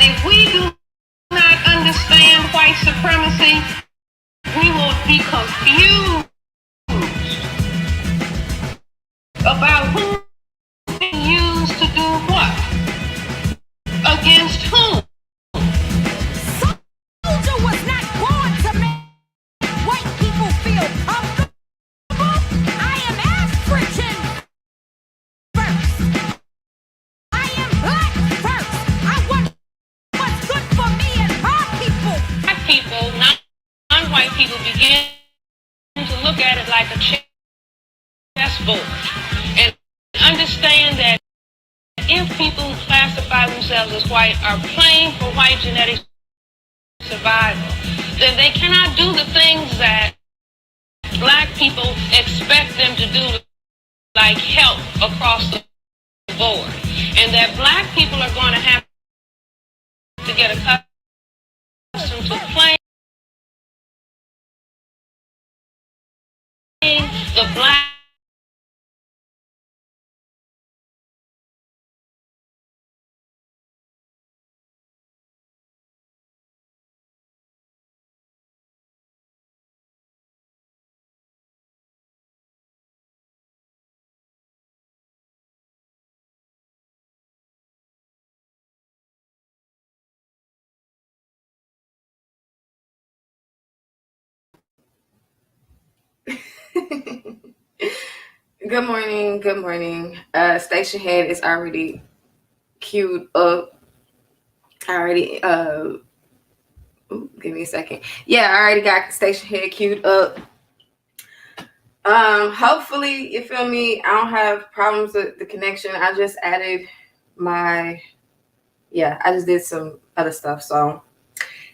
If we do not understand white supremacy, we will be confused about who is used to do what against whom. Soldier was not born to make white people feel comfortable. I am African first. I am black first. I want what's good for me and my people. Black people, non-white people, begin to look at it like a chessboard and understand that if people who classify themselves as white are playing for white genetic survival, then they cannot do the things that black people expect them to do, like help across the board. And that black people are going to have to get accustomed to playing the black Good morning. Good morning. Station head is already queued up. Give me a second. Yeah, I already got station head queued up. Hopefully, you feel me? I don't have problems with the connection. I just added I just did some other stuff. So,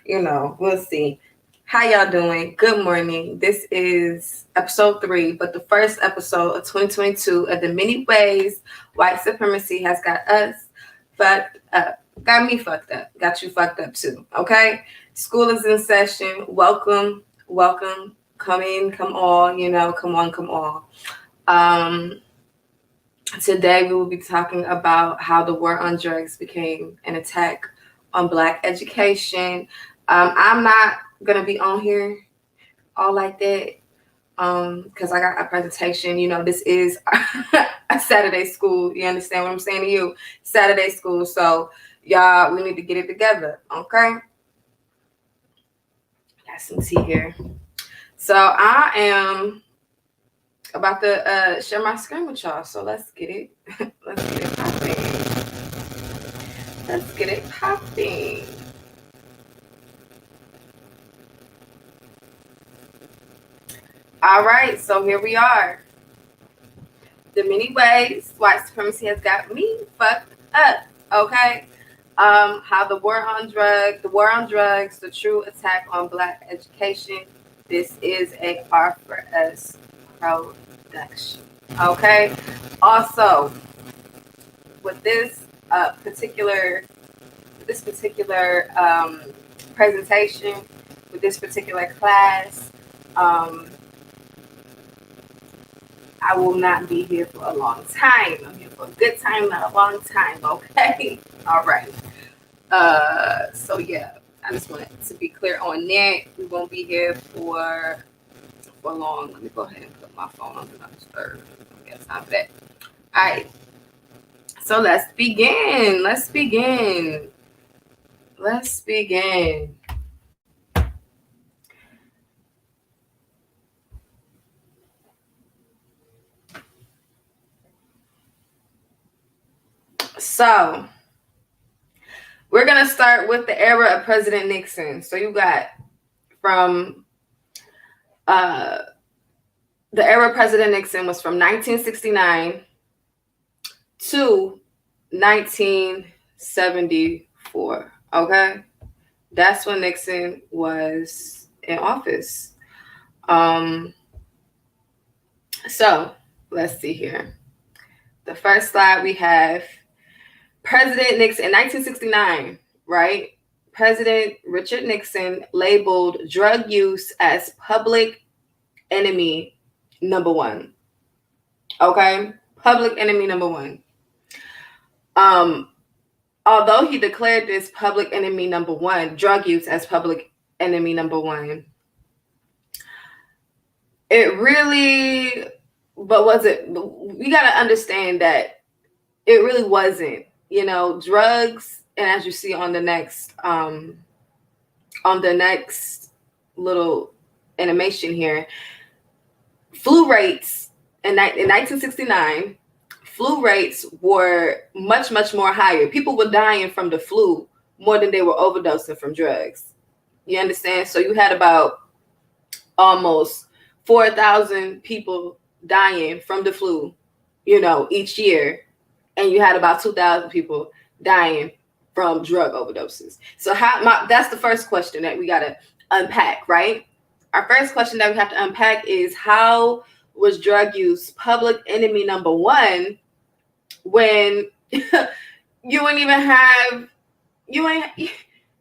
we'll see. How y'all doing? Good morning. This is episode 3, but the first episode of 2022 of the many ways white supremacy has got us fucked up. Got me fucked up. Got you fucked up too. Okay? School is in session. Welcome. Come in, come all, come on, come all. Today we will be talking about how the war on drugs became an attack on Black education. I'm not gonna be on here all like that because I got a presentation. This is a Saturday school. You understand what I'm saying to you? Saturday school. So y'all, we need to get it together. Okay. Got some tea here. So I am about to share my screen with y'all. So let's get it. Let's get it popping. All right, so here we are. The many ways white supremacy has got me fucked up. Okay, how the war on drugs, the true attack on Black education. This is a R for Us production. Okay. Also, with this particular presentation, with this particular class, I will not be here for a long time. I'm here for a good time, not a long time. Okay. All right. So yeah, I just wanted to be clear on that. We won't be here for long. Let me go ahead and put my phone on Do Not Disturb. I got time for that. All right. So let's begin. So we're going to start with the era of President Nixon. So you got from the era of President Nixon was from 1969 to 1974. Okay. That's when Nixon was in office. So let's see here. The first slide we have President Nixon in 1969, right? President Richard Nixon labeled drug use as public enemy number 1. Okay? Public enemy number 1. although he declared this public enemy number one, drug use as public enemy number one, it really, but was it, we got to understand that it really wasn't, drugs. And as you see on the next, little animation here, flu rates in 1969, flu rates were much, much more higher. People were dying from the flu more than they were overdosing from drugs. You understand? So you had about almost 4,000 people dying from the flu, each year. And you had about 2,000 people dying from drug overdoses. So that's the first question that we got to unpack, right? Our first question that we have to unpack is, how was drug use public enemy number one when you ain't even have, you ain't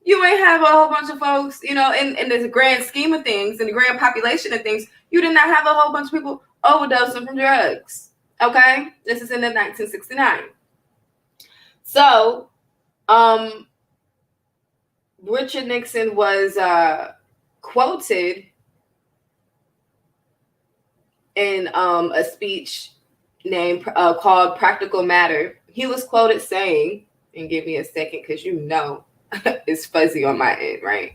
have a whole bunch of folks, in the grand scheme of things, in the grand population of things, you did not have a whole bunch of people overdosing from drugs. Okay? This is in the 1969. So, Richard Nixon was quoted in a speech called Practical Matter. He was quoted saying, and give me a second because it's fuzzy on my end, right?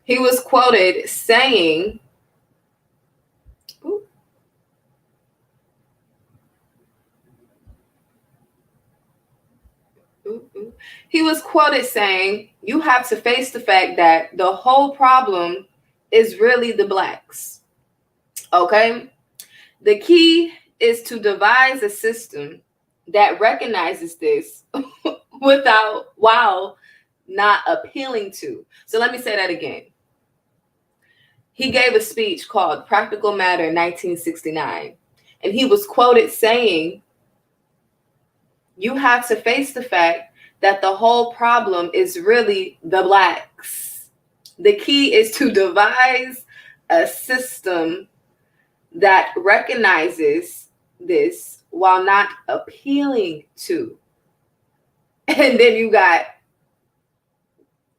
He was quoted saying, he was quoted saying, you have to face the fact that the whole problem is really the blacks. Okay? The key is to devise a system that recognizes this while not appealing to. So let me say that again. He gave a speech called Practical Matter in 1969, and he was quoted saying, you have to face the fact that the whole problem is really the blacks. The key is to devise a system that recognizes this while not appealing to. And then you got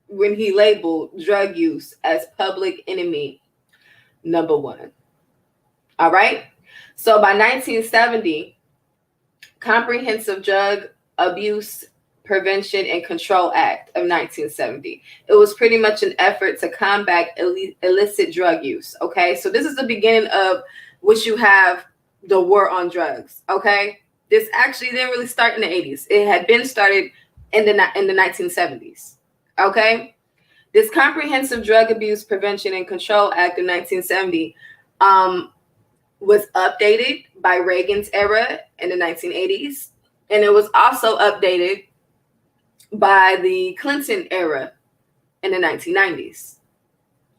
when he labeled drug use as public enemy number one. All right. So by 1970, Comprehensive Drug Abuse Prevention and Control Act of 1970. It was pretty much an effort to combat illicit drug use. Okay, so this is the beginning of which you have the war on drugs. Okay, this actually didn't really start in the 80s. It had been started in the 1970s. Okay, this Comprehensive Drug Abuse Prevention and Control Act of 1970 was updated by Reagan's era in the 1980s, and it was also updated by the Clinton era in the 1990s.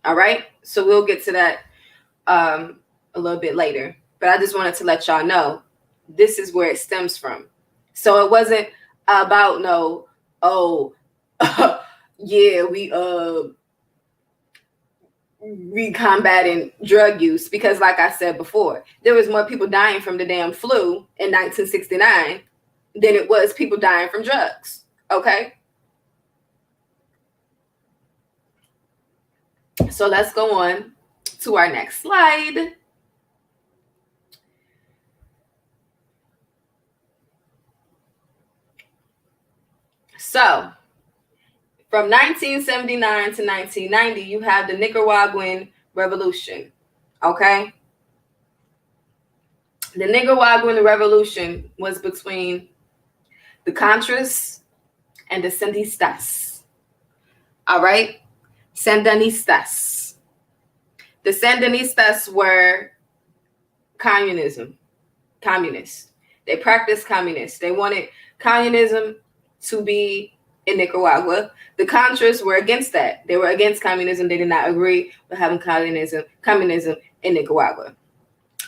All right, so we'll get to that a little bit later, but I just wanted to let y'all know this is where it stems from. So it wasn't about yeah, we combating drug use, because like I said before, there was more people dying from the damn flu in 1969 than it was people dying from drugs. Okay, so let's go on to our next slide. So from 1979 to 1990, you have the Nicaraguan Revolution. Okay, the Nicaraguan Revolution was between the Contras and the Sandinistas. All right, Sandinistas. The Sandinistas were communists. They practiced communists. They wanted communism to be in Nicaragua. The Contras were against that. They were against communism. They did not agree with having communism in Nicaragua.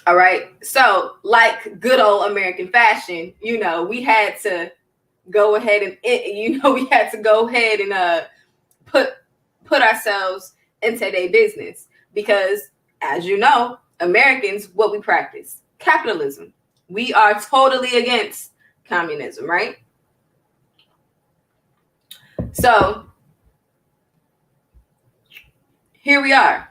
All right. So, like good old American fashion, we had to go ahead and put ourselves into their business, because as you know, Americans, what we practice, capitalism. We are totally against communism, right? So here we are.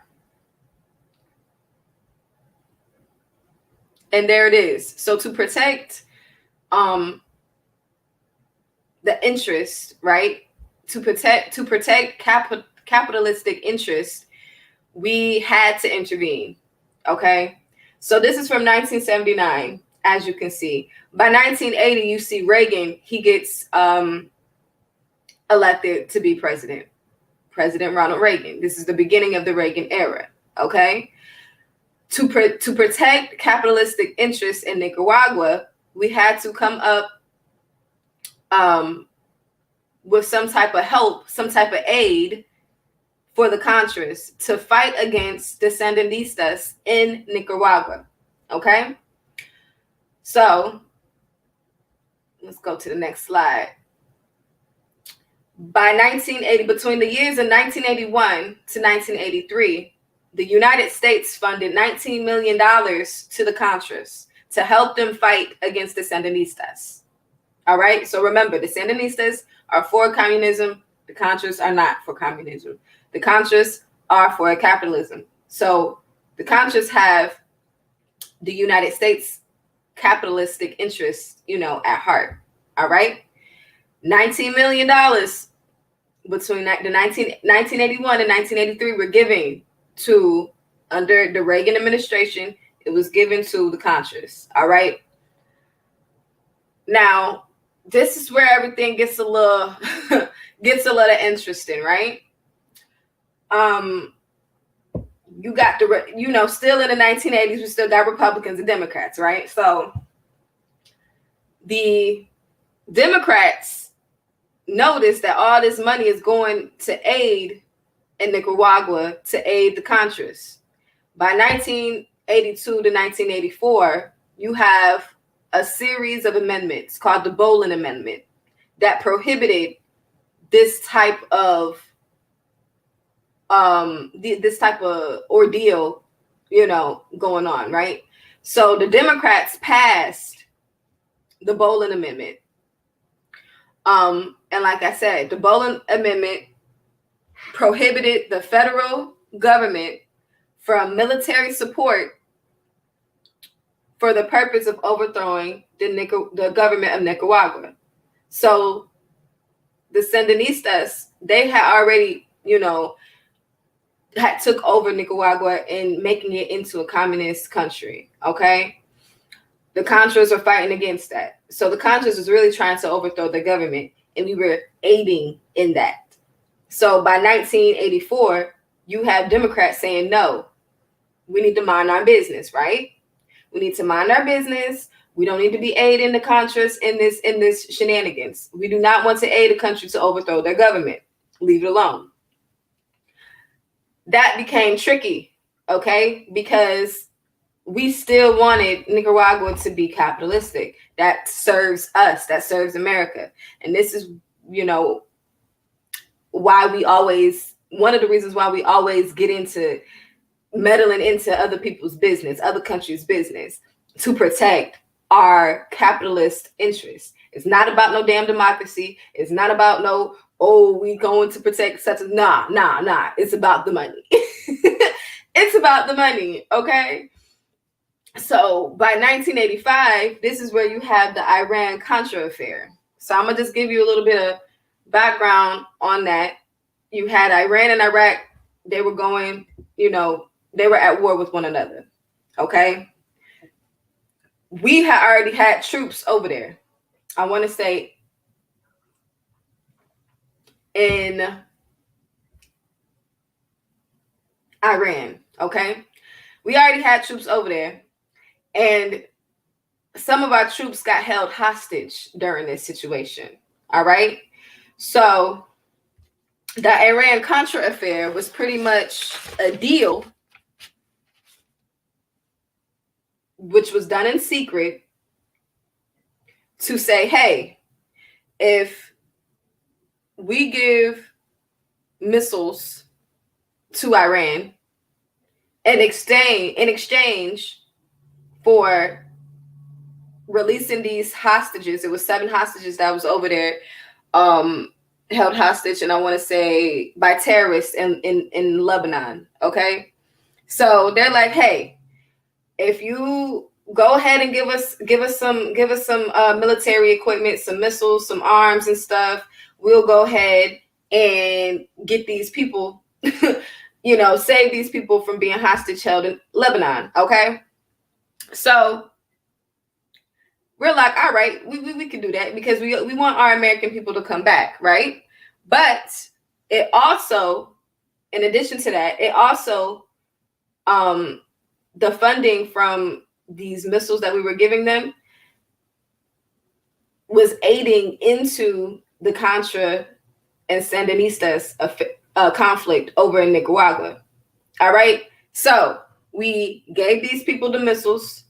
And there it is. So to protect the interest, right? To protect capitalistic interest, we had to intervene. Okay? So this is from 1979, as you can see. By 1980, you see Reagan, he gets elected to be president. President Ronald Reagan. This is the beginning of the Reagan era. Okay? To protect capitalistic interests in Nicaragua, we had to come up with some type of help, some type of aid for the Contras to fight against the Sandinistas in Nicaragua. Okay? So let's go to the next slide. By 1980, between the years of 1981 to 1983, the United States funded $19 million to the Contras to help them fight against the Sandinistas. All right? So remember, the Sandinistas are for communism. The Contras are not for communism. The Contras are for capitalism. So the Contras have the United States capitalistic interests, at heart. All right? $19 million between 1981 and 1983 were given to, under the Reagan administration, it was given to the Contras. All right? Now, this is where everything gets a little interesting, right? You got still in the 1980s, we still got Republicans and Democrats, right? So the Democrats noticed that all this money is going to aid in Nicaragua, to aid the Contras. By 1982 to 1984, you have a series of amendments called the Bolin Amendment that prohibited this type of ordeal, going on, right? So the Democrats passed the Bolin Amendment. And like I said, the Bolin Amendment prohibited the federal government from military support for the purpose of overthrowing the government of Nicaragua. So the Sandinistas, they had already, had took over Nicaragua and making it into a communist country. Okay. The Contras are fighting against that. So the Contras was really trying to overthrow the government, and we were aiding in that. So by 1984, you have Democrats saying, no, we need to mind our business, right? We need to mind our business. We don't need to be aiding the Contras in this shenanigans. We do not want to aid a country to overthrow their government. Leave it alone. That became tricky, okay? Because we still wanted Nicaragua to be capitalistic. That serves us, that serves America. And this is, why one of the reasons why we always get into meddling into other people's business, other countries' business, to protect our capitalist interests. It's not about no damn democracy. It's not about no, we going to protect such a, nah. It's about the money. It's about the money, okay? So by 1985, this is where you have the Iran-Contra affair. So I'm going to just give you a little bit of background on that. You had Iran and Iraq. They were going, they were at war with one another, okay? We had already had troops over there. I want to say in Iran, okay? We already had troops over there. And some of our troops got held hostage during this situation. All right. So the Iran-Contra affair was pretty much a deal, which was done in secret, to say, hey, if we give missiles to Iran in exchange for releasing these hostages, it was 7 hostages that was over there, held hostage, and I want to say by terrorists in Lebanon. Okay, so they're like, hey, if you go ahead and give us some military equipment, some missiles, some arms and stuff, we'll go ahead and get these people, save these people from being hostage held in Lebanon. Okay, so we're like, all right, we can do that because we want our American people to come back, right? But it also, in addition to that, it also the funding from these missiles that we were giving them was aiding into the Contra and Sandinistas conflict over in Nicaragua. All right. So we gave these people the missiles.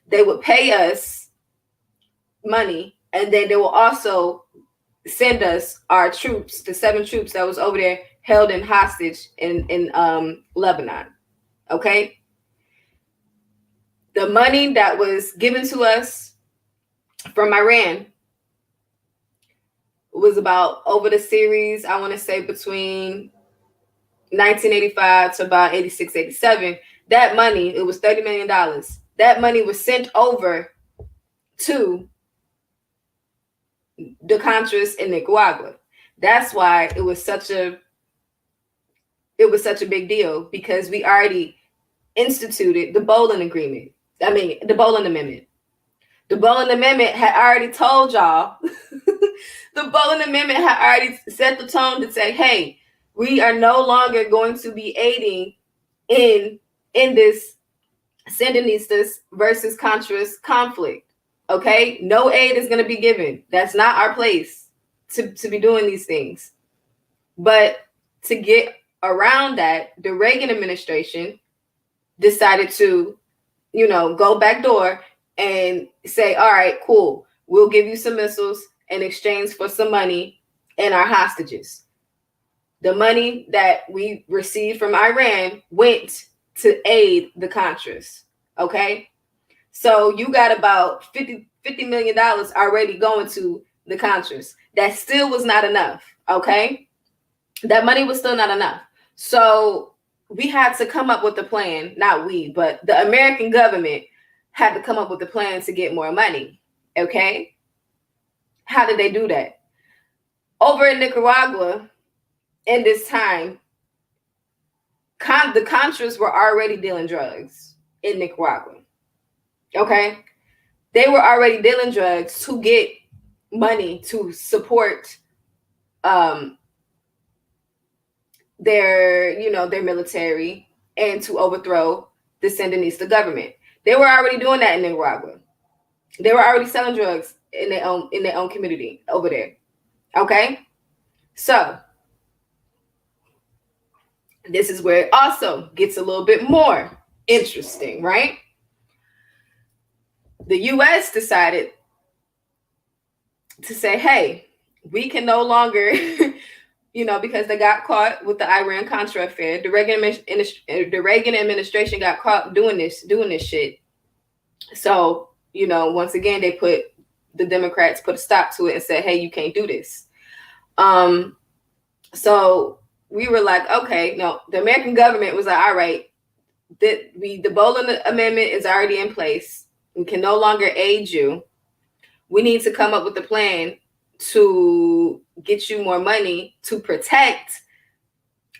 They would pay us money, and then they will also send us our troops, the 7 troops that was over there held in hostage in Lebanon. Okay. The money that was given to us from Iran was about, over the series, I want to say between 1985 to about 86, 87. That money, it was $30 million. That money was sent over to the Contras in Nicaragua. That's why it was such a big deal, because we already instituted the Boland Agreement. I mean, the Boland Amendment. The Boland Amendment had already told y'all. The Boland Amendment had already set the tone to say, hey, we are no longer going to be aiding in this Sandinistas versus Contras conflict. Okay? No aid is going to be given. That's not our place to be doing these things. But to get around that, the Reagan administration decided to, go backdoor and say, all right, cool, we'll give you some missiles in exchange for some money and our hostages. The money that we received from Iran went to aid the Contras. Okay. So you got about $50 million already going to the Contras. That still was not enough. Okay. That money was still not enough. So we had to come up with a plan, not we, but the American government had to come up with a plan to get more money. Okay. How did they do that? Over in Nicaragua, in this time, the Contras were already dealing drugs in Nicaragua. Okay. They were already dealing drugs to get money to support their military and to overthrow the Sandinista government. They were already doing that in Nicaragua. They were already selling drugs in their own community over there. Okay? So this is where it also gets a little bit more interesting, right? The US decided to say, hey, we can no longer because they got caught with the Iran-Contra affair. The Reagan administration got caught doing this shit. So, once again, the Democrats put a stop to it and said, hey, you can't do this. So we were like, okay, no, the American government was like, all right, the Boland Amendment is already in place. We can no longer aid you. We need to come up with a plan to get you more money to protect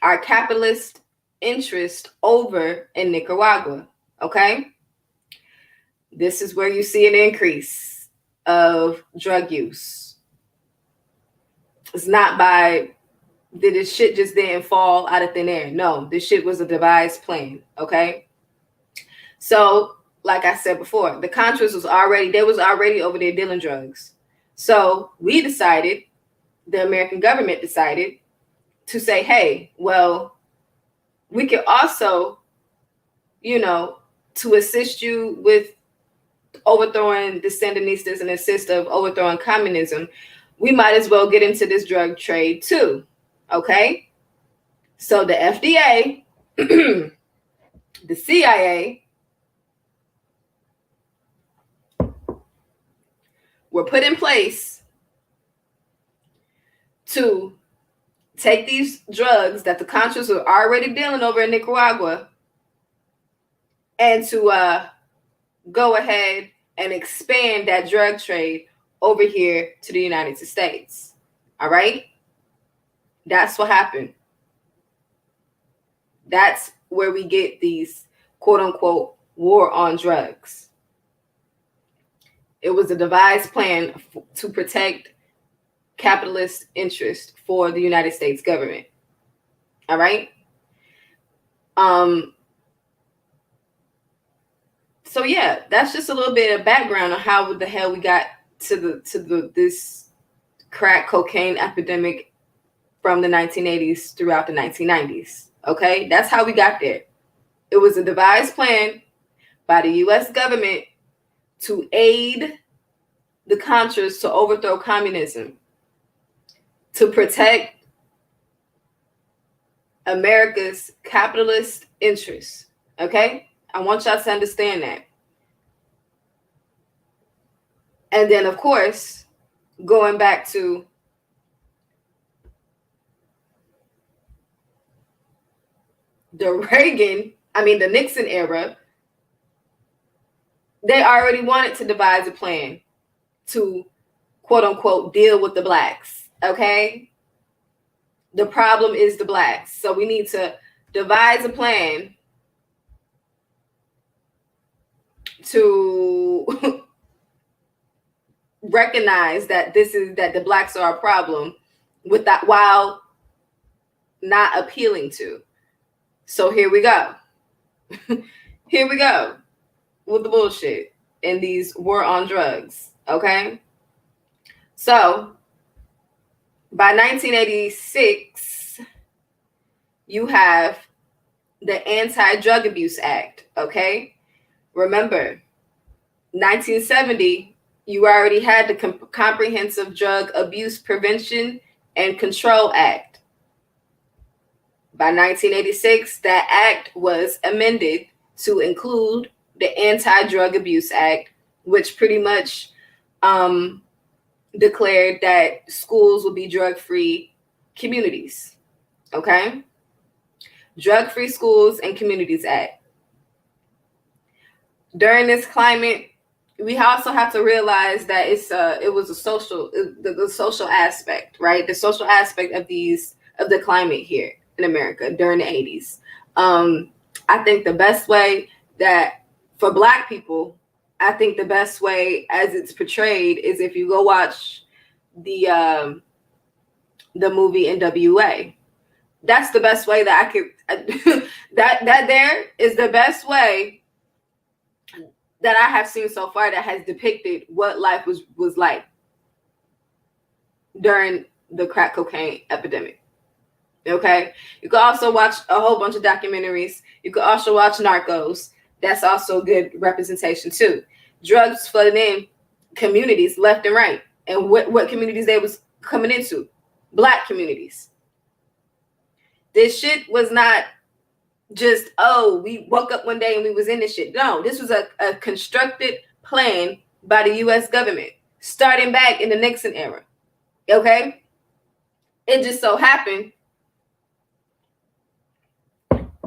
our capitalist interest over in Nicaragua. Okay? This is where you see an increase of drug use. It's not this shit just didn't fall out of thin air. No, this shit was a devised plan. Okay? So, like I said before, the Contras was already over there dealing drugs. So we decided, the American government decided to say, hey, well, we could also, to assist you with overthrowing the Sandinistas and assist of overthrowing communism, we might as well get into this drug trade too. Okay? So the FDA, the CIA, were put in place to take these drugs that the Contras were already dealing over in Nicaragua and to go ahead and expand that drug trade over here to the United States. All right? That's what happened. That's where we get these quote unquote war on drugs. It was a devised plan to protect capitalist interest for the United States government. All right? So yeah, that's just a little bit of background on how the hell we got to this crack cocaine epidemic from the 1980s throughout the 1990s. Okay, that's how we got there. It was a devised plan by the U.S. government to aid the Contras to overthrow communism, to protect America's capitalist interests. Okay, I want y'all to understand that. And then, of course, going back to the Nixon era, they already wanted to devise a plan to, quote unquote, deal with the blacks. Okay? The problem is the blacks. So we need to devise a plan to recognize that the blacks are a problem with that, while not appealing to. So here we go. Here we go with the bullshit and these war on drugs. Okay. So by 1986, you have the Anti-Drug Abuse Act. Okay. Remember, 1970, you already had the Comprehensive Drug Abuse Prevention and Control Act. By 1986, that act was amended to include the Anti-Drug Abuse Act, which pretty much declared that schools will be drug-free communities. Okay? Drug-Free Schools and Communities Act. During this climate, we also have to realize that it was the social aspect, right? The social aspect of the climate here in America during the 80s. I think the best way that for Black people, I think the best way as it's portrayed is if you go watch the movie NWA. That's the best way that I could that there is the best way that I have seen so far that has depicted what life was like during the crack cocaine epidemic. Okay. You can also watch a whole bunch of documentaries. You can also watch Narcos. That's also good representation too. Drugs flooding in communities left and right. And what communities they was coming into? Black communities. This shit was not just, we woke up one day and we was in this shit. No, this was a constructed plan by the U.S. government, starting back in the Nixon era. Okay? It just so happened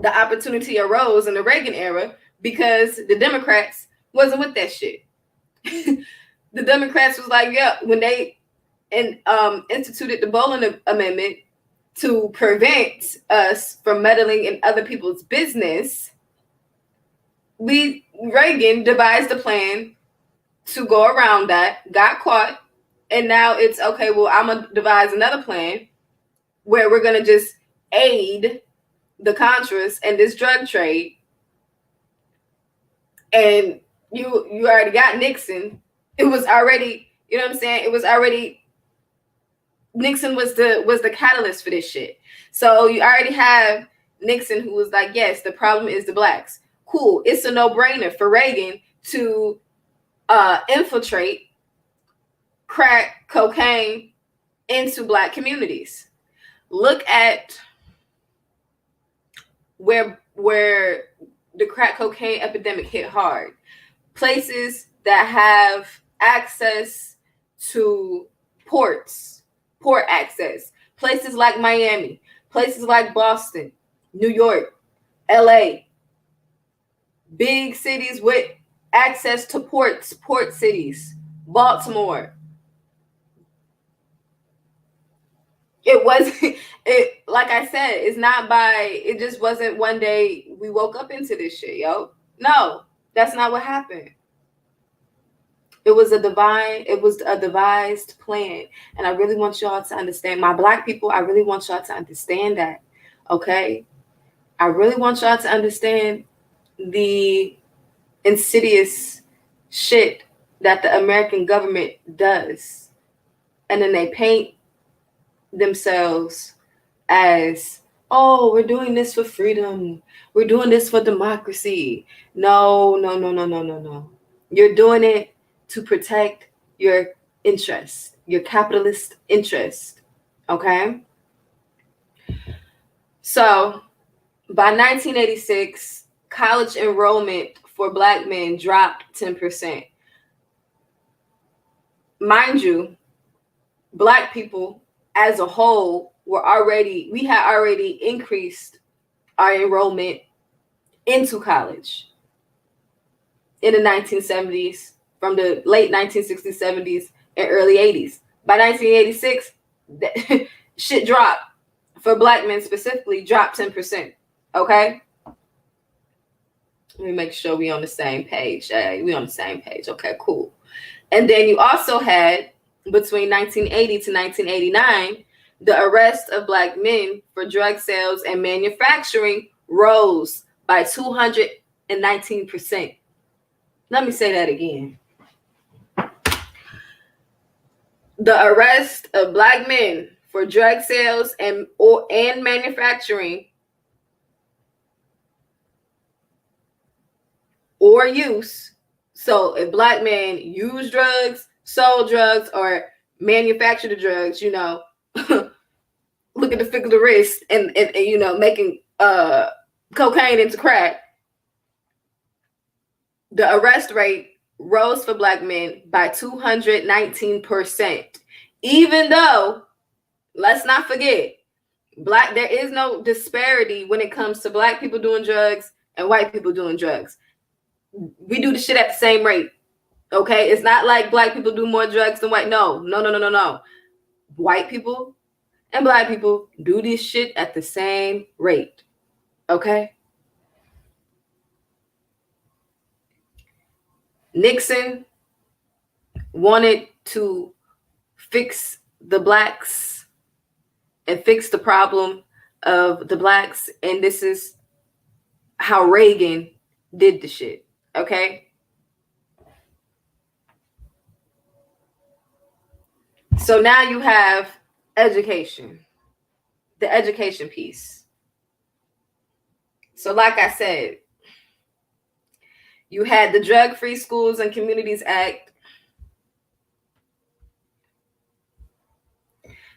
the opportunity arose in the Reagan era because the Democrats wasn't with that shit. The Democrats was like, yeah, when they instituted the Bolin Amendment to prevent us from meddling in other people's business, Reagan devised a plan to go around that, got caught, and now it's okay, well, I'm going to devise another plan where we're going to just aid the Contras and this drug trade. And you already got Nixon. It was already, you know what I'm saying? It was already, Nixon was the catalyst for this shit. So you already have Nixon who was like, yes, the problem is the blacks. Cool. It's a no-brainer for Reagan to infiltrate crack cocaine into Black communities. Look at where the crack cocaine epidemic hit hard. Places that have access to port access, Places like Miami, places like Boston, New York, LA, big cities with access to ports, port cities, Baltimore. It was it like I said, it's not by it just wasn't one day we woke up into this shit, yo. No, that's not what happened. It was a devised plan. And I really want y'all to understand, my black people, I really want y'all to understand that. Okay? I really want y'all to understand the insidious shit that the American government does. And then they paint themselves as, oh, we're doing this for freedom. We're doing this for democracy. No, no, no, no, no, no, no. You're doing it to protect your interests, your capitalist interest. Okay? So by 1986, college enrollment for Black men dropped 10%. Mind you, Black people as a whole we had already increased our enrollment into college in the 1970s, from the late 1960s, 70s, and early 80s. By 1986, shit dropped. For Black men specifically, dropped 10%. Okay? Let me make sure we on the same page. Hey, we on the same page. Okay, cool. And then you also had, between 1980 to 1989, the arrest of Black men for drug sales and manufacturing rose by 219%. Let me say that again. The arrest of Black men for drug sales and manufacturing or use. So if Black men use drugs, sold drugs, or manufacture the drugs, you know, look at the figure of the wrist and you know, making cocaine into crack. The arrest rate rose for Black men by 219%. Even though, let's not forget, there is no disparity when it comes to Black people doing drugs and white people doing drugs. We do the shit at the same rate. Okay? It's not like Black people do more drugs than white. No. White people and Black people do this shit at the same rate. Okay? Nixon wanted to fix the Blacks and fix the problem of the Blacks, and this is how Reagan did the shit. Okay? So now you have education, the education piece. So like I said, you had the Drug-Free Schools and Communities Act.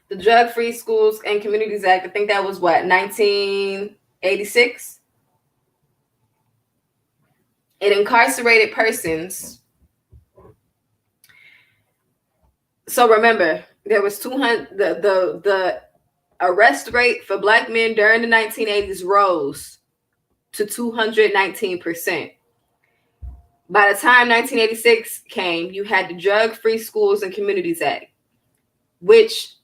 The Drug-Free Schools and Communities Act, I think that was what, 1986? It incarcerated persons. So remember, there was 200, the arrest rate for Black men during the 1980s rose to 219%. By the time 1986 came, you had the Drug-Free Schools and Communities Act, which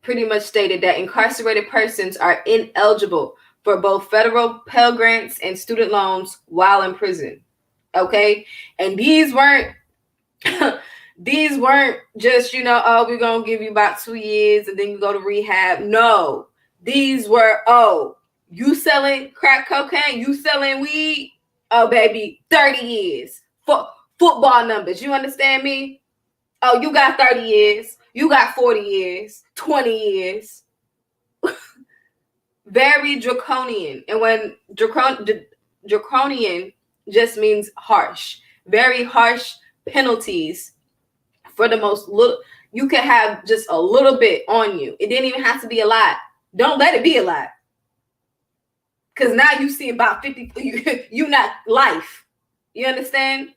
pretty much stated that incarcerated persons are ineligible for both federal Pell Grants and student loans while in prison. Okay? And these weren't just, you know, oh, we're going to give you about 2 years and then you go to rehab. No. These were, oh, you selling crack cocaine, you selling weed, oh, baby, 30 years. Football numbers, you understand me? Oh, you got 30 years. You got 40 years, 20 years. Very draconian. And when draconian just means harsh. Very harsh penalties for the most little. You can have just a little bit on you. It didn't even have to be a lot. Don't let it be a lot. Because now you see about 50, you not life. You understand?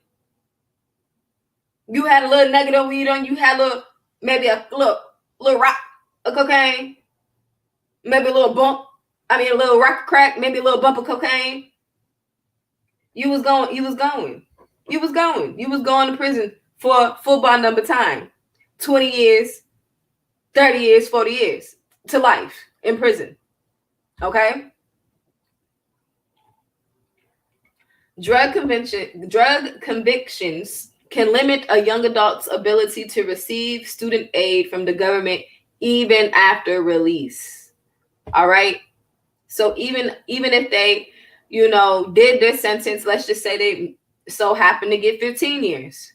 You had a little nugget of weed on you, had maybe a little rock, of cocaine, maybe a little bump. I mean, a little rock crack, maybe a little bump of cocaine. You was going to prison for football number time. 20 years, 30 years, 40 years to life in prison. Okay? Drug convictions can limit a young adult's ability to receive student aid from the government even after release. All right? So even if they, did their sentence, let's just say they so happen to get 15 years.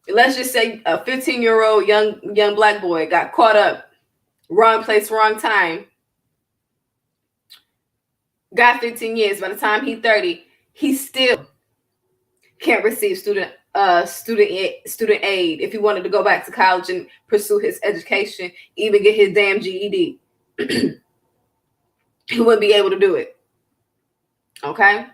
Let's just say a 15-year-old young black boy got caught up, wrong place, wrong time, got 15 years. By the time he's 30, he still can't receive student aid if he wanted to go back to college and pursue his education, even get his damn GED. He wouldn't be able to do it. Okay?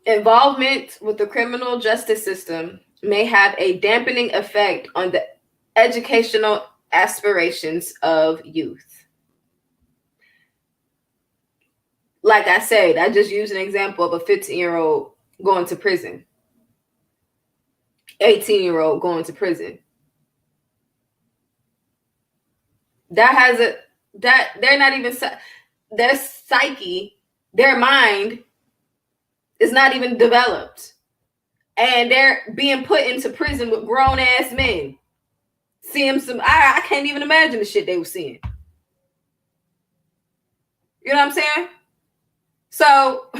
Involvement with the criminal justice system may have a dampening effect on the educational aspirations of youth. Like I said, I just used an example of a 15-year-old going to prison, 18-year-old going to prison. They're not even, their psyche, their mind is not even developed. And they're being put into prison with grown ass men. Seeing I can't even imagine the shit they were seeing. You know what I'm saying? So,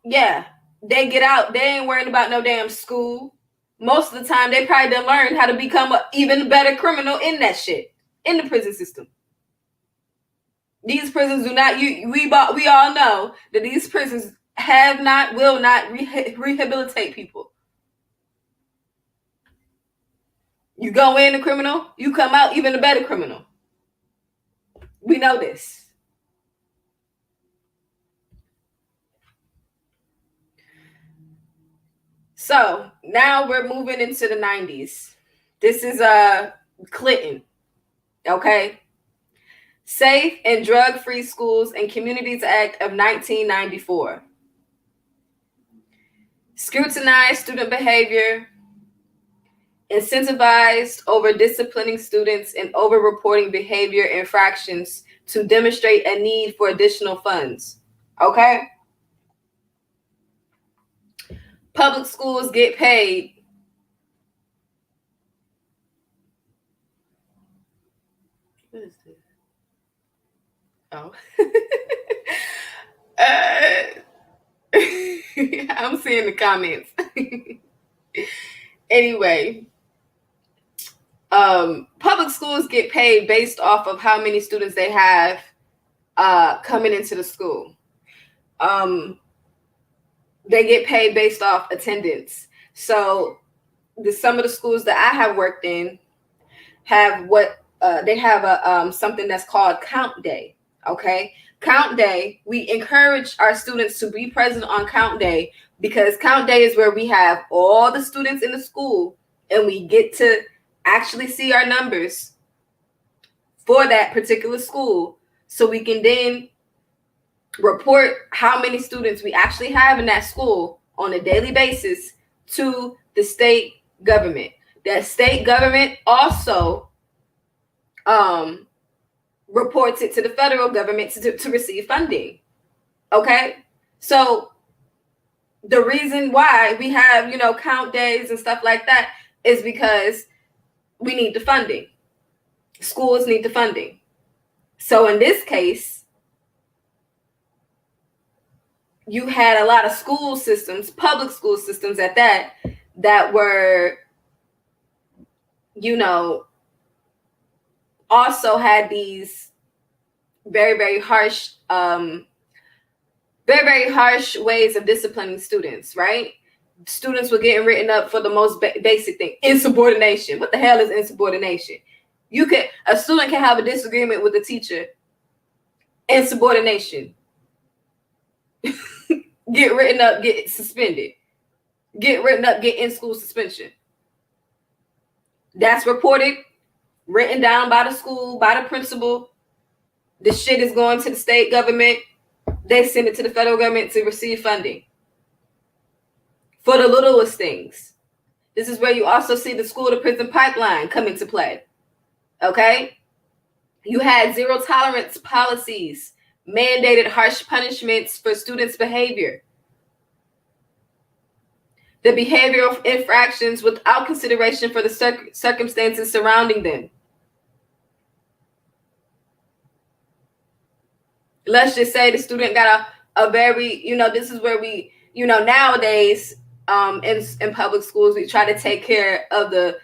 yeah, they get out. They ain't worrying about no damn school. Most of the time, they probably done learned how to become an even better criminal in that shit, in the prison system. These prisons do not, we all know that these prisons will not rehabilitate people. You go in a criminal, you come out even a better criminal. We know this. So now we're moving into the 90s. This is Clinton. Okay. Safe and Drug-Free Schools and Communities Act of 1994. Scrutinized student behavior, incentivized over disciplining students and over reporting behavior infractions to demonstrate a need for additional funds. Okay? Public schools get paid. What is this? Oh. I'm seeing the comments. Anyway, public schools get paid based off of how many students they have coming into the school. They get paid based off attendance. So some of the schools that I have worked in have they have something that's called Count Day. Okay, Count Day. We encourage our students to be present on Count Day because Count Day is where we have all the students in the school and we get to actually see our numbers for that particular school, so we can then report how many students we actually have in that school on a daily basis to the state government. That state government also reports it to the federal government to receive funding. Okay? So the reason why we have, count days and stuff like that is because we need the funding. Schools need the funding. So in this case, you had a lot of school systems, public school systems at that were, also had these very, very harsh, very, very harsh ways of disciplining students, right? Students were getting written up for the most basic thing, insubordination. What the hell is insubordination? A student can have a disagreement with a teacher. Insubordination. get written up, get suspended. Get written up, get in school suspension. That's reported, written down by the school, by the principal. The shit is going to the state government. They send it to the federal government to receive funding for the littlest things. This is where you also see the school to prison pipeline come into play. Okay? You had zero tolerance policies, mandated harsh punishments for students' behavior. The behavioral infractions without consideration for the circumstances surrounding them. Let's just say the student got a very, this is where we, nowadays in public schools, we try to take care of the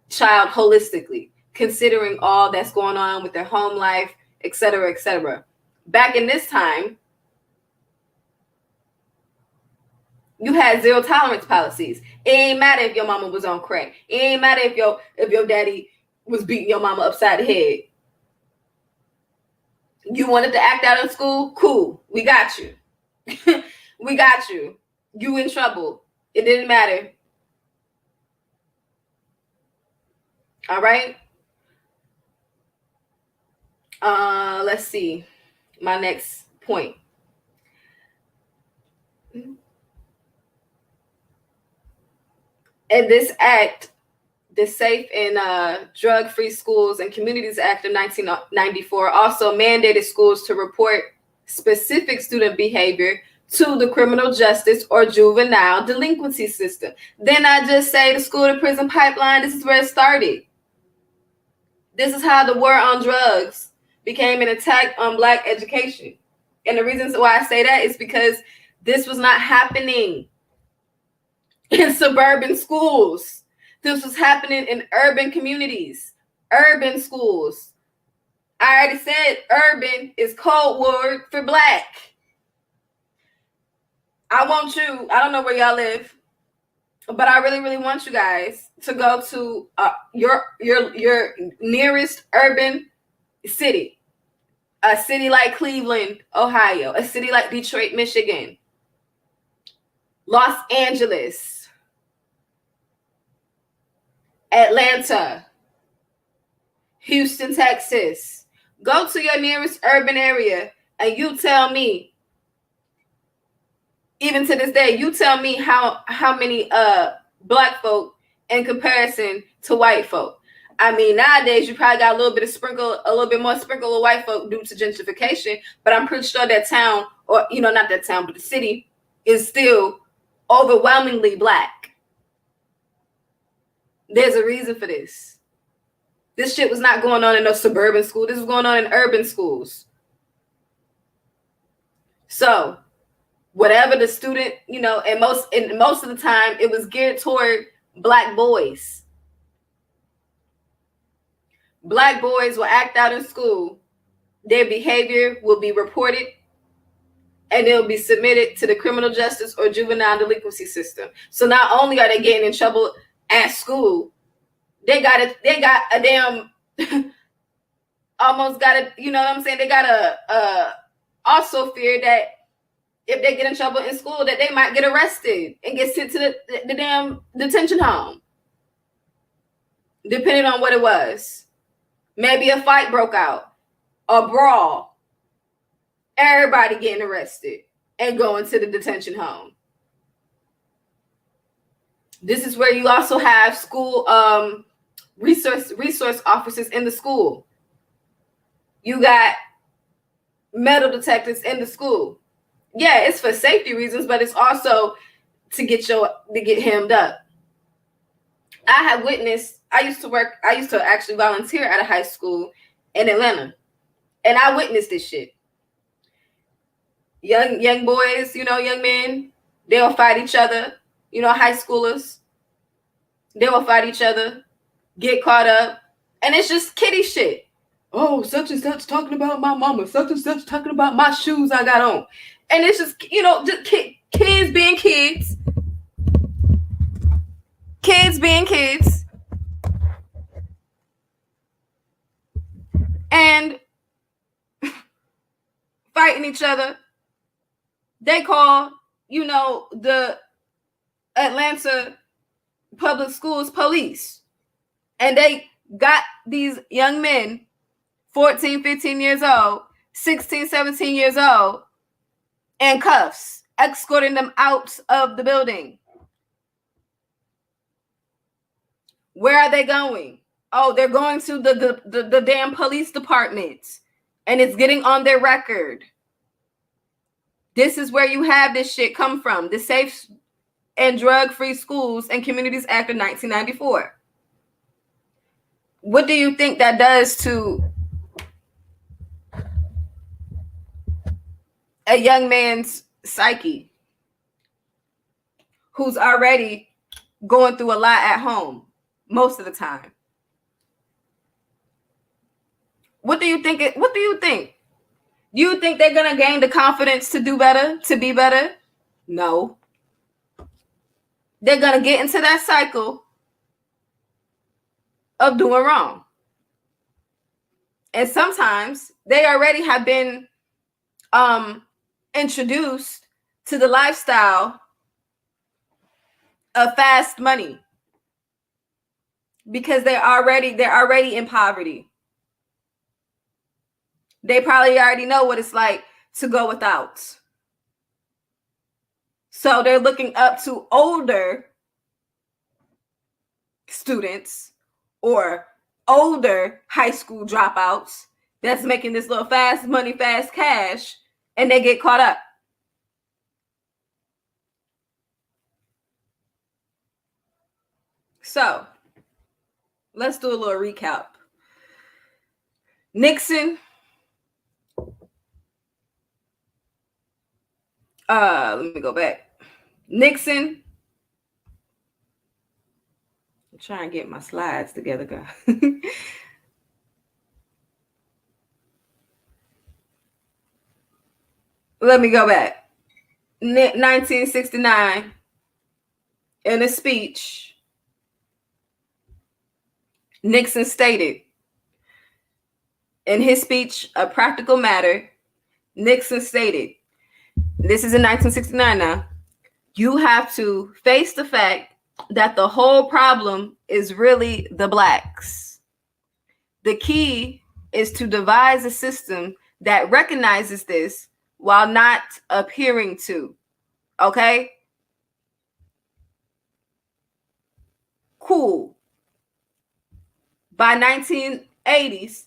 child holistically, considering all that's going on with their home life, et cetera, et cetera. Back in this time, you had zero tolerance policies. It ain't matter if your mama was on crack. It ain't matter if your daddy was beating your mama upside the head. You wanted to act out in school? Cool. We got you. We got you. You in trouble. It didn't matter. All right. Let's see. My next point. And this act, the Safe and Drug-Free Schools and Communities Act of 1994, also mandated schools to report specific student behavior to the criminal justice or juvenile delinquency system. Then I just say the school to prison pipeline, this is where it started. This is how the war on drugs became an attack on Black education. And the reasons why I say that is because this was not happening in suburban schools. This was happening in urban communities, urban schools. I already said urban is code word for Black. I want you, I don't know where y'all live, but I really, really want you guys to go to your nearest urban city. A city like Cleveland, Ohio. A city like Detroit, Michigan. Los Angeles. Atlanta. Houston, Texas. Go to your nearest urban area and you tell me, even to this day, you tell me how many Black folk in comparison to white folk. I mean, nowadays you probably got a little bit more sprinkle of white folk due to gentrification, but I'm pretty sure that town, or not that town, but the city is still overwhelmingly Black. There's a reason for this. This shit was not going on in no suburban school. This was going on in urban schools. So whatever the student, and most of the time it was geared toward Black boys. Black boys will act out in school. Their behavior will be reported and it'll be submitted to the criminal justice or juvenile delinquency system. So not only are they getting in trouble at school, they got a damn almost got a, they got a also fear that if they get in trouble in school that they might get arrested and get sent to the damn detention home. Depending on what it was. Maybe a fight broke out, a brawl. Everybody getting arrested and going to the detention home. This is where you also have school resource officers in the school. You got metal detectors in the school. Yeah, it's for safety reasons, but it's also to get hemmed up. I have witnessed. I used to actually volunteer at a high school in Atlanta, and I witnessed this shit. Young boys, young men, they'll fight each other. High schoolers, they will fight each other, get caught up, and it's just kiddie shit. Oh, such and such talking about my mama, such and such talking about my shoes I got on, and it's just just kids being kids, kids being kids, and fighting each other. They call the Atlanta public schools police, and they got these young men, 14, 15 years old, 16, 17 years old, in cuffs, escorting them out of the building. Where are they going? Oh, they're going to the damn police department, and it's getting on their record. This is where you have this shit come from. The Safe and Drug-Free Schools and Communities Act of 1994. What do you think that does to a young man's psyche who's already going through a lot at home most of the time? What do you think? What do you think? Do you think they're going to gain the confidence to do better, to be better? No. They're going to get into that cycle of doing wrong. And sometimes they already have been introduced to the lifestyle of fast money because they're already in poverty. They probably already know what it's like to go without. So they're looking up to older students or older high school dropouts that's making this little fast money, fast cash, and they get caught up. So let's do a little recap. Nixon, let me go back. Nixon, I'm trying to get my slides together, guys. Let me go back. 1969, in a speech, Nixon stated, in his speech, A Practical Matter, Nixon stated, this is in 1969 now, you have to face the fact that the whole problem is really the blacks. The key is to devise a system that recognizes this while not appearing to. Okay? Cool. By 1980s,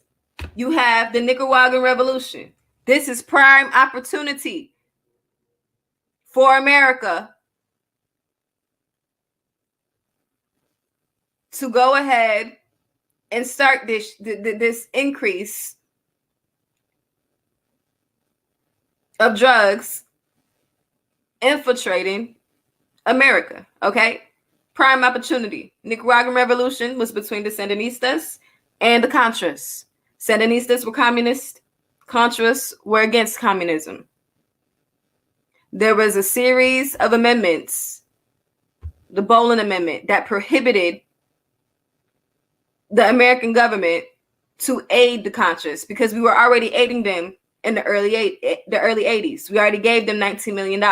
you have the Nicaraguan Revolution. This is prime opportunity for America to go ahead and start this increase of drugs infiltrating America. Okay? Prime opportunity. Nicaraguan Revolution was between the Sandinistas and the Contras. Sandinistas were communist. Contras were against communism. There was a series of amendments, the Bolin Amendment, that prohibited the American government to aid the Contras because we were already aiding them in the early 80s. We already gave them $19 million.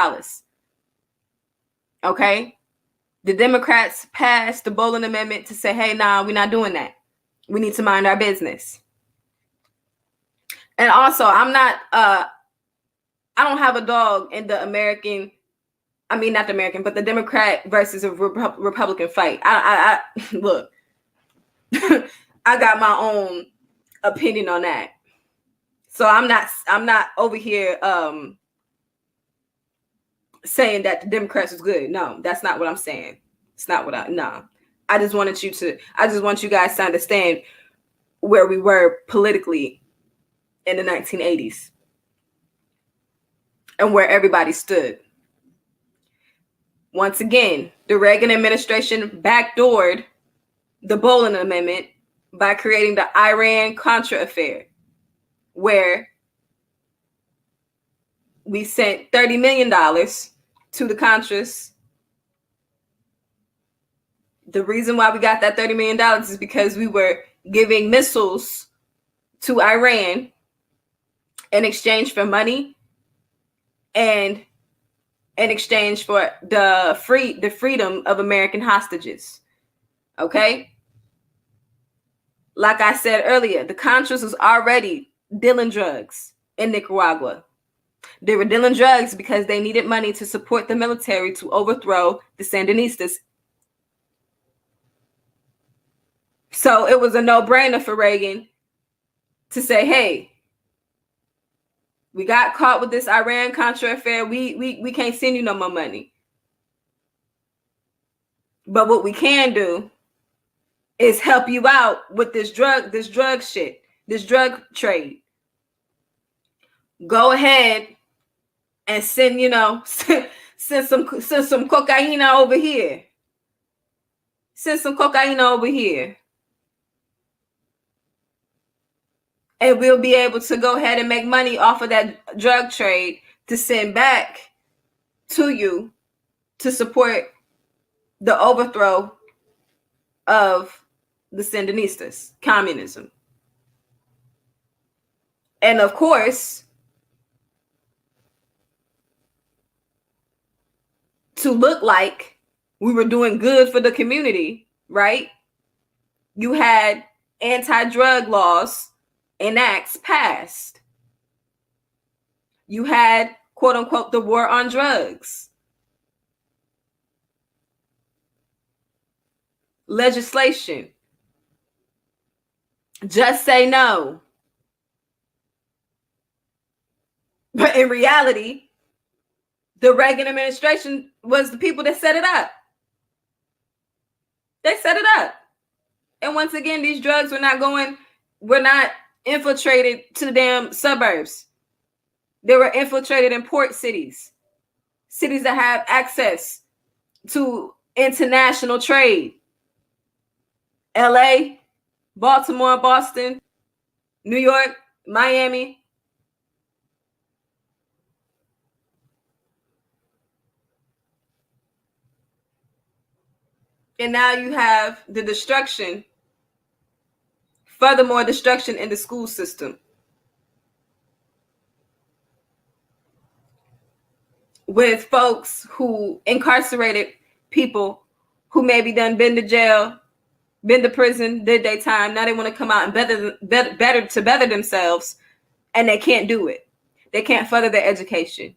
Okay? The Democrats passed the Bolin Amendment to say, hey, nah, we're not doing that. We need to mind our business. And also, I don't have a dog in the the Democrat versus a Republican fight. I look, I got my own opinion on that. So I'm not over here saying that the Democrats is good. No, that's not what I'm saying. It's not what I just want you guys to understand where we were politically in the 1980s and where everybody stood. Once again, the Reagan administration backdoored the Bolin Amendment by creating the Iran-Contra affair, where we sent $30 million to the Contras. The reason why we got that $30 million is because we were giving missiles to Iran in exchange for money and in exchange for the freedom of American hostages. Okay? Like I said earlier, the Contras was already dealing drugs in Nicaragua. They were dealing drugs because they needed money to support the military to overthrow the Sandinistas. So it was a no-brainer for Reagan to say, hey, we got caught with this Iran-Contra affair. We can't send you no more money. But what we can do is help you out with this drug shit, this drug trade. Go ahead and send, send some cocaine over here. Send some cocaine over here. And we'll be able to go ahead and make money off of that drug trade to send back to you to support the overthrow of the Sandinistas, communism. And of course, to look like we were doing good for the community, right? You had anti-drug laws and acts passed. You had, quote unquote, the war on drugs. Legislation. Just say no. But in reality, the Reagan administration was the people that set it up. They set it up. And once again, these drugs were not infiltrated to the damn suburbs. They were infiltrated in port cities, cities that have access to international trade. LA, Baltimore, Boston, New York, Miami. And now you have the destruction, furthermore destruction in the school system. With folks who incarcerated people who maybe done been to jail, been to prison, did their time. Now they want to come out and better themselves, and they can't do it. They can't further their education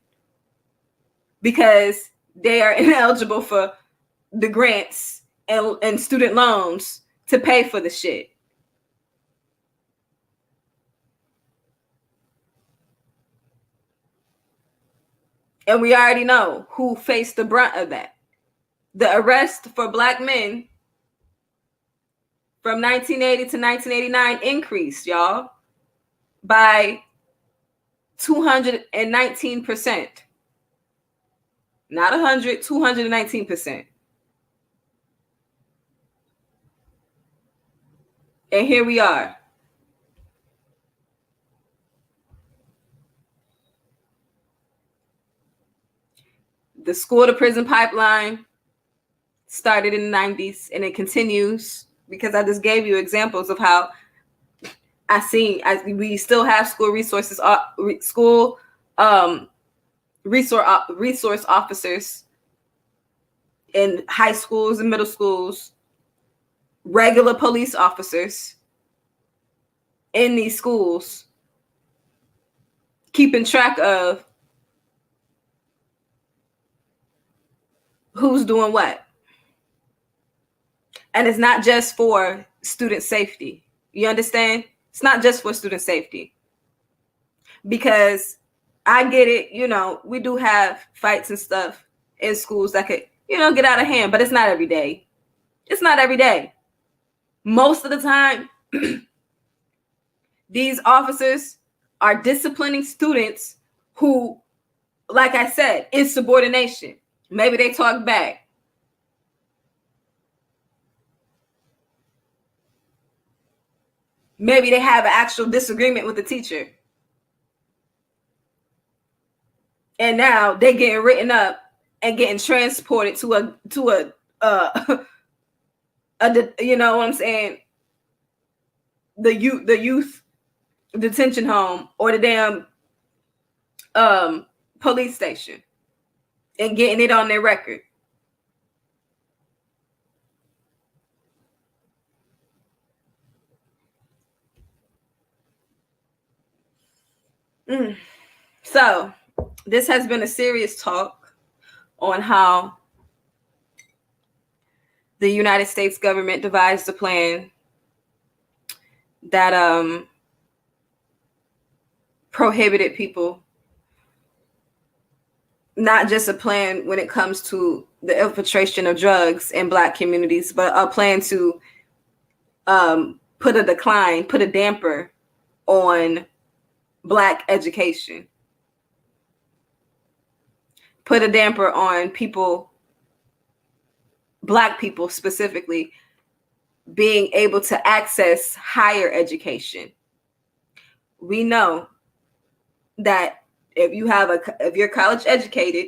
because they are ineligible for the grants and student loans to pay for the shit. And we already know who faced the brunt of that. The arrest for Black men from 1980 to 1989 increased, y'all, by 219%. Not 100, 219%. And here we are. The school to prison pipeline started in the 90s and it continues, because I just gave you examples of how we still have school resource officers in high schools and middle schools, regular police officers in these schools, keeping track of who's doing what. And it's not just for student safety. You understand? It's not just for student safety. Because I get it, we do have fights and stuff in schools that could, get out of hand, but it's not every day. It's not every day. Most of the time, these officers are disciplining students who, like I said, insubordination. Maybe they talk back. Maybe they have an actual disagreement with the teacher. And now they're getting written up and getting transported to a you know what I'm saying? The youth detention home or the damn police station. and getting it on their record. So this has been a serious talk on how the United States government devised a plan that prohibited people, not just a plan when it comes to the infiltration of drugs in Black communities, but a plan to put a damper on Black education, put a damper on people, Black people specifically, being able to access higher education. We know that if you're college educated,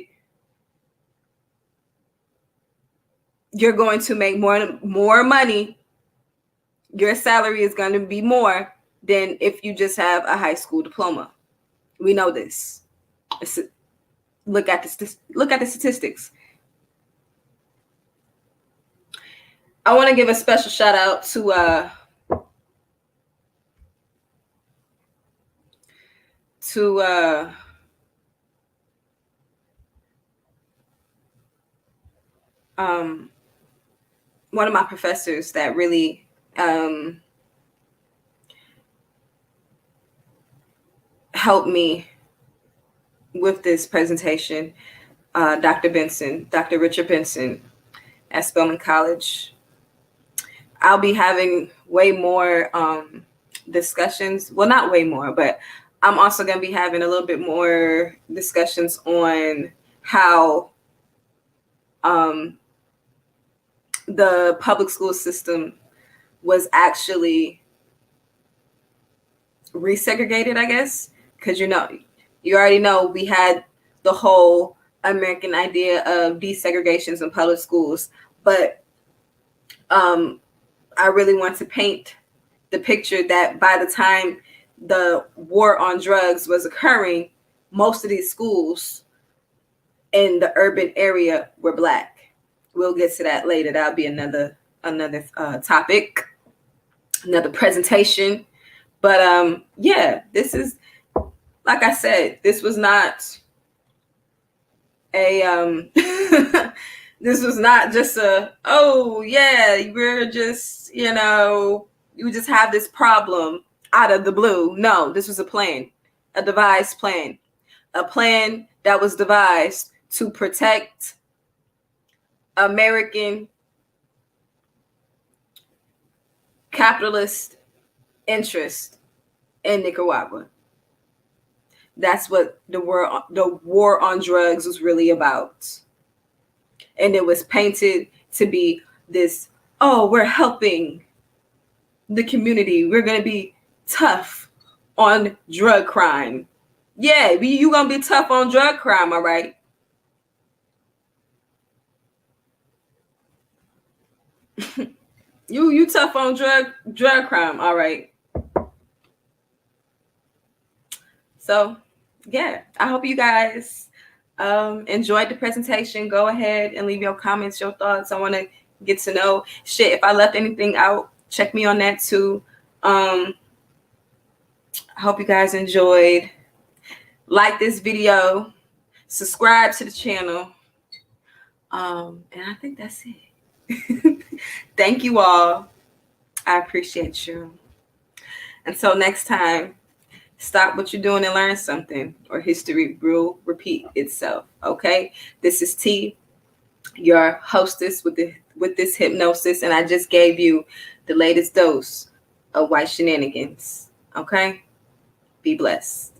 you're going to make more money. Your salary is going to be more than if you just have a high school diploma. We know this. Look at the statistics. I want to give a special shout out to one of my professors that really helped me with this presentation, Dr. Richard Benson at Spelman College. I'll be having way more discussions. Well, not way more, but I'm also going to be having a little bit more discussions on how the public school system was actually resegregated, I guess, because you already know we had the whole American idea of desegregations in public schools, but I really want to paint the picture that by the time the war on drugs was occurring, most of these schools in the urban area were Black. We'll get to that later. That'll be another topic, another presentation. But yeah, this is, like I said, this was not a this was not just oh yeah, we're just, you just have this problem out of the blue. No, this was a plan, a devised plan, a plan that was devised to protect American capitalist interest in Nicaragua. That's what the war on drugs was really about. And it was painted to be this, oh, we're helping the community. We're going to be tough on drug crime. Yeah, you going to be tough on drug crime, all right? You tough on drug crime, all right? So, yeah, I hope you guys enjoyed the presentation. Go ahead and leave your comments, your thoughts. I want to get to know shit. If I left anything out, check me on that too. I hope you guys enjoyed. Like this video, subscribe to the channel, and I think that's it. Thank you all. I appreciate you. Until next time, stop what you're doing and learn something, or history will repeat itself. Okay, this is T, your hostess with this hypnosis, and I just gave you the latest dose of white shenanigans. Okay, be blessed.